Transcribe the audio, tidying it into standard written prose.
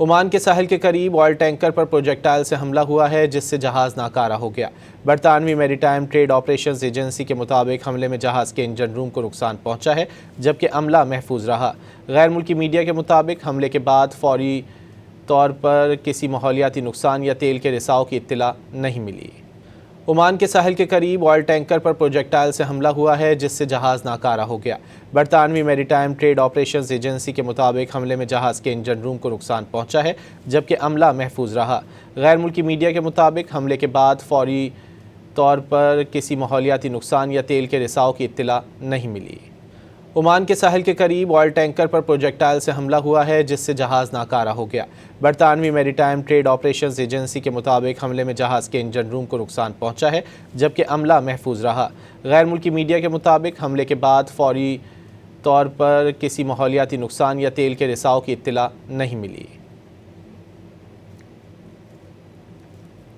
Oman के साहिल के करीब ऑयल टैंकर पर प्रोजेक्टाइल से हमला हुआ है, जिससे जहाज नाकारा हो गया। बरतानवी मैरीटाइम ट्रेड ऑपरेशंस एजेंसी के मुताबिक हमले में जहाज के इंजन रूम को नुकसान पहुंचा है, जबकि अमला महफूज रहा। गैर मुल्की मीडिया के मुताबिक हमले के बाद फौरी तौर पर किसी माहौलियाती नुकसान या तेल के रिसाव की इत्तला नहीं मिली। ओमान के साहिल के करीब ऑयल टैंकर पर प्रोजेक्टाइल से हमला हुआ है, जिससे जहाज नाकारा हो गया। बरतानवी मैरीटाइम ट्रेड ऑपरेशंस एजेंसी के मुताबिक हमले में जहाज के इंजन रूम को नुकसान पहुंचा है, जबकि अमला महफूज रहा। गैर मुल्की मीडिया के मुताबिक हमले के बाद फौरी तौर पर किसी माहौलियाती नुकसान या तेल के रिसाव की इत्तला नहीं मिली। ओमान के साहिल के करीब ऑयल टैंकर पर प्रोजेक्टाइल से हमला हुआ है, जिससे जहाज नाकारा हो गया। बरतानवी मैरीटाइम ट्रेड ऑपरेशंस एजेंसी के मुताबिक हमले में जहाज के इंजन रूम को नुकसान पहुंचा है, जबकि अमला महफूज रहा। गैर मुल्की मीडिया के मुताबिक हमले के बाद फौरी तौर पर किसी माहौलियाती नुकसान या तेल के रिसाव की इत्तला नहीं मिली।